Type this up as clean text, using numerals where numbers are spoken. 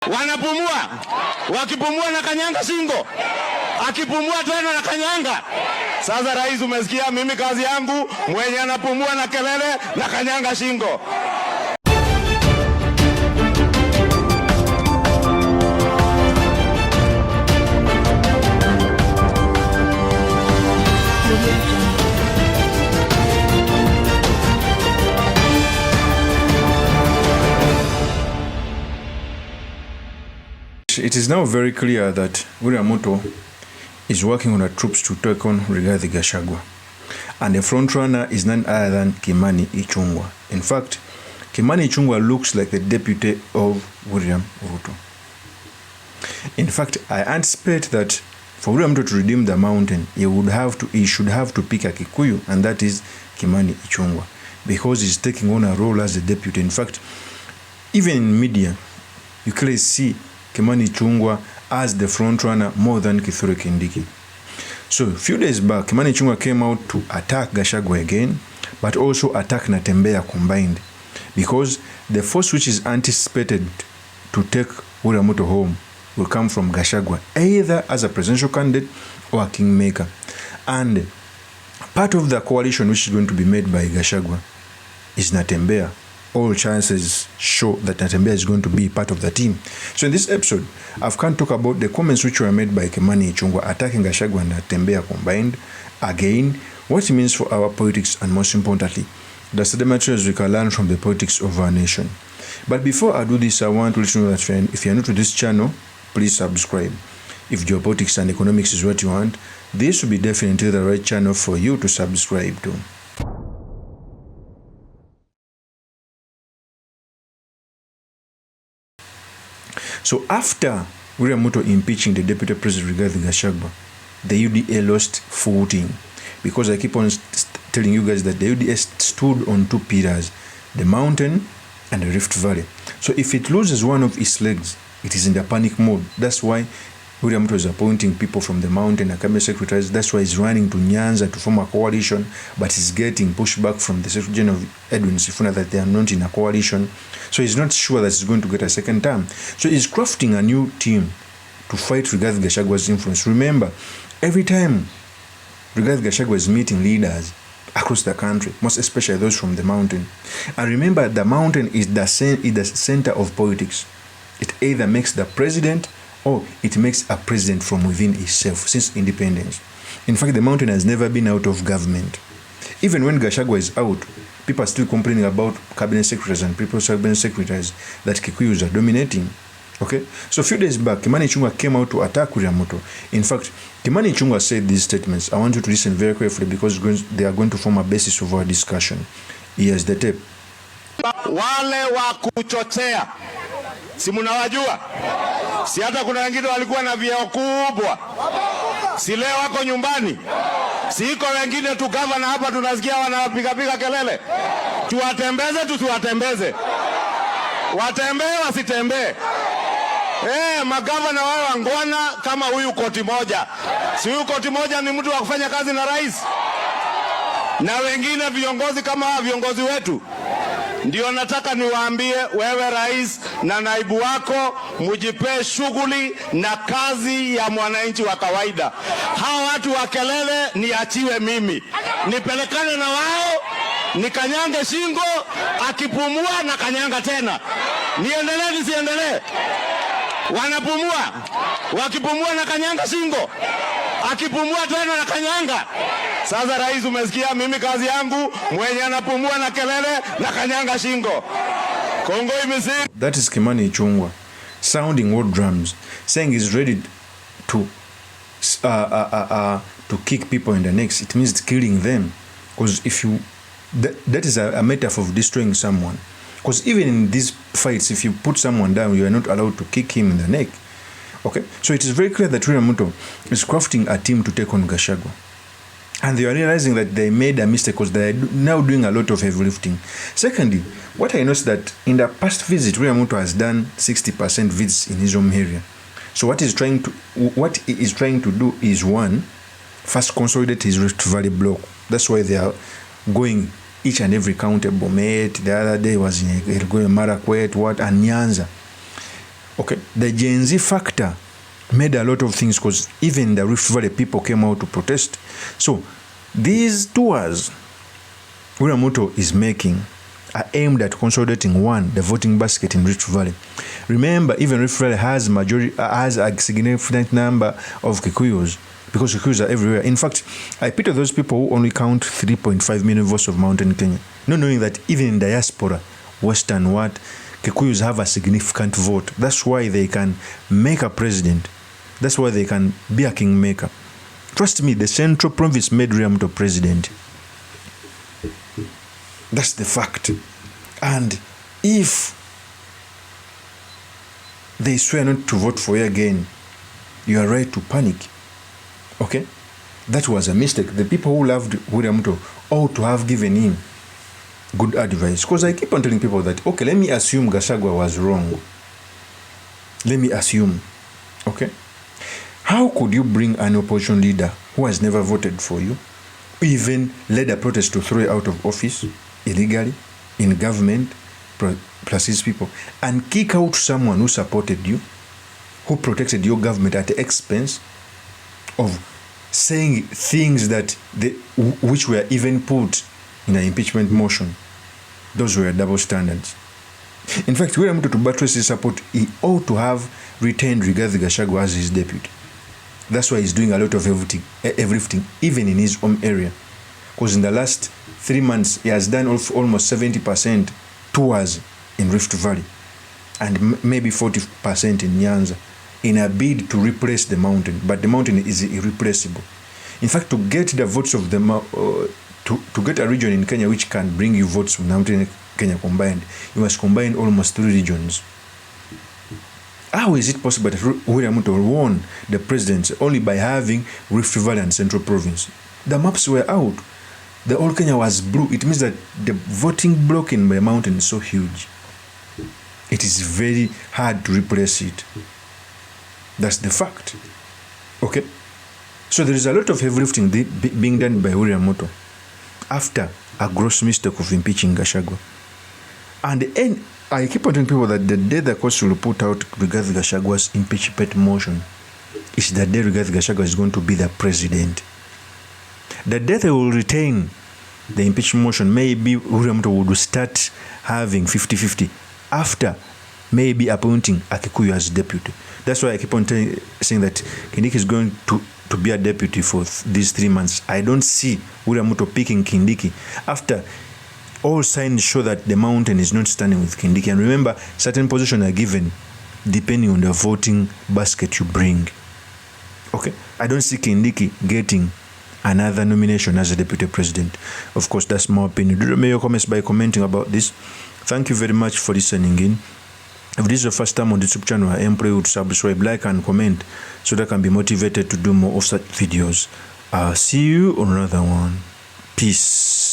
Wanapumua, wakipumua na kanyanga shingo, akipumua tena na kanyanga. Sasa rais, umesikia? Mimi kazi yangu mwenye anapumua na kelele na kanyanga shingo. It is now very clear that William Ruto is working on the troops to take on Rigathi Gachagua. And the frontrunner is none other than Kimani Chunga. In fact, Kimani Chunga looks like the deputy of William Ruto. In fact, I anticipate that for William Ruto to redeem the mountain, he should have to pick a Kikuyu, and that is Kimani Chunga, because he's taking on a role as a deputy. In fact, even in media, you clearly see Kimani Chunga as the frontrunner more than Kithure Kindiki. So a few days back, Kimani Chunga came out to attack Gachagua again, but also attack NATEMBEYA combined, because the force which is anticipated to take William Ruto home will come from Gachagua, either as a presidential candidate or a kingmaker. And part of the coalition which is going to be made by Gachagua is NATEMBEYA. All chances show that NATEMBEYA is going to be part of the team. So in this episode, I've come to talk about the comments which were made by Kimani Chunga attacking Gachagua and NATEMBEYA combined. Again, what it means for our politics, and most importantly, the materials we can learn from the politics of our nation. But before I do this, I want to let you know that if you're new to this channel, please subscribe. If geopolitics and economics is what you want, this will be definitely the right channel for you to subscribe to. So after William Ruto impeaching the Deputy President Rigathi Gachagua, the UDA lost footing, because I keep on telling you guys that the UDA stood on two pillars, the mountain and the Rift Valley. So if it loses one of its legs, it is in the panic mode. That's why William Ruto is appointing people from the mountain, cabinet secretaries. That's why he's running to Nyanza to form a coalition, but he's getting pushback from the Secretary General of Edwin Sifuna that they are not in a coalition. So he's not sure that he's going to get a second term. So he's crafting a new team to fight Rigathi Gachagua's influence. Remember, every time Rigathi Gachagua is meeting leaders across the country, most especially those from the mountain, and remember, the mountain is the center of politics. It either makes the president or it makes a president from within itself since independence. In fact, the mountain has never been out of government. Even when Gachagua is out, people are still complaining about cabinet secretaries and people's cabinet secretaries that Kikuyus are dominating. Okay? So a few days back, Kimani Chunga came out to attack William Ruto. In fact, Kimani Chunga said these statements. I want you to listen very carefully because they are going to form a basis of our discussion. Here's the tape. Wale wa kuchochea, si mnawajua? Si hata kuna wengine walikuwa na vyeo kubwa, si leo wako nyumbani? Si iko wengine tu gavana hapa tunasikia wanapiga kelele? Tuwatembeze, tusiwatembeze? Watembee, wasitembee? Magavana wao wangwana kama huyu koti moja. Si huyu koti moja ni mtu wa kufanya kazi na rais? Na wengine viongozi kama viongozi wetu. Ndio nataka niwaambie, wewe rais na naibu wako, mujipee shughuli na kazi ya mwananchi wa kawaida. Hawa watu wa kelele niachiwe mimi, nipelekane na wao, nikanyange shingo, akipumua na kanyanga tena. Niendelee nisiendelee? Wanapumua, wakipumua na kanyanga shingo, akipumua tena na kanyanga. Sasa rais, umesikia? Mimi kazi yangu mwenye anapumua na kelele na kanyanga shingo. Kongo imesiri. That is Kimani Chunga sounding war drums, saying he's ready to kick people in the necks. It means killing them, because if you that is a metaphor of destroying someone. Because even in these fights, if you put someone down, you are not allowed to kick him in the neck. Okay, so it is very clear that William Ruto is crafting a team to take on Gachagua. And they are realizing that they made a mistake because they are now doing a lot of heavy lifting. Secondly, what I noticed that in the past visit, William Ruto has done 60% visits in his home area. So what he is trying to do is, one, first consolidate his Rift Valley block. That's why they are going each and every county. Bomet, the other day was in Elgeyo Marakwet, and Nyanza. Okay, the Gen Z factor made a lot of things, because even the Rift Valley people came out to protest. So these tours William Ruto is making are aimed at consolidating, one, the voting basket in Rift Valley. Remember, even Rift Valley has a significant number of Kikuyus, because Kikuyus are everywhere. In fact, I pity those people who only count 3.5 million votes of Mountain Kenya, not knowing that even in diaspora, Western Kikuyus have a significant vote. That's why they can make a president. That's why they can be a kingmaker. Trust me, the Central Province made William Ruto president. That's the fact. And if they swear not to vote for you again, you are right to panic. Okay? That was a mistake. The people who loved William Ruto ought to have given him good advice. Because I keep on telling people that, okay, let me assume Gachagua was wrong. Let me assume. Okay? How could you bring an opposition leader who has never voted for you, even led a protest to throw you out of office illegally, in government, plus his people, and kick out someone who supported you, who protected your government at the expense of saying things that which were even put in an impeachment motion? Those were double standards. In fact, William Ruto, to buttress his support, he ought to have retained Rigathi Gachagua as his deputy. That's why he's doing a lot of everything, even in his home area. Because in the last 3 months, he has done almost 70% tours in Rift Valley and maybe 40% in Nyanza, in a bid to replace the mountain. But the mountain is irreplaceable. In fact, to get the votes of the to get a region in Kenya which can bring you votes from Mountain Kenya combined, you must combine almost 3 regions. How is it possible that William Ruto won the presidency only by having Rift Valley and Central Province? The maps were out. The whole Kenya was blue. It means that the voting block in the mountain is so huge. It is very hard to replace it. That's the fact. Okay? So there is a lot of heavy lifting being done by William Ruto after a gross mistake of impeaching Gachagua. And I keep on telling people that the day the courts will put out Rigathi Gachagua's impeachment motion is the day Rigathi Gachagua is going to be the president. The day they will retain the impeachment motion, maybe William Ruto would start having 50-50 after maybe appointing a Kikuyu as deputy. That's why I keep on saying that Kindiki is going to be a deputy for these 3 months. I don't see William Ruto picking Kindiki after all signs show that the mountain is not standing with Kindiki. And remember, certain positions are given depending on the voting basket you bring. Okay? I don't see Kindiki getting another nomination as a deputy president. Of course, that's my opinion. Do make your comments by commenting about this. Thank you very much for listening in. If this is your first time on this YouTube channel, I implore you to subscribe, like, and comment so that I can be motivated to do more of such videos. See you on another one. Peace.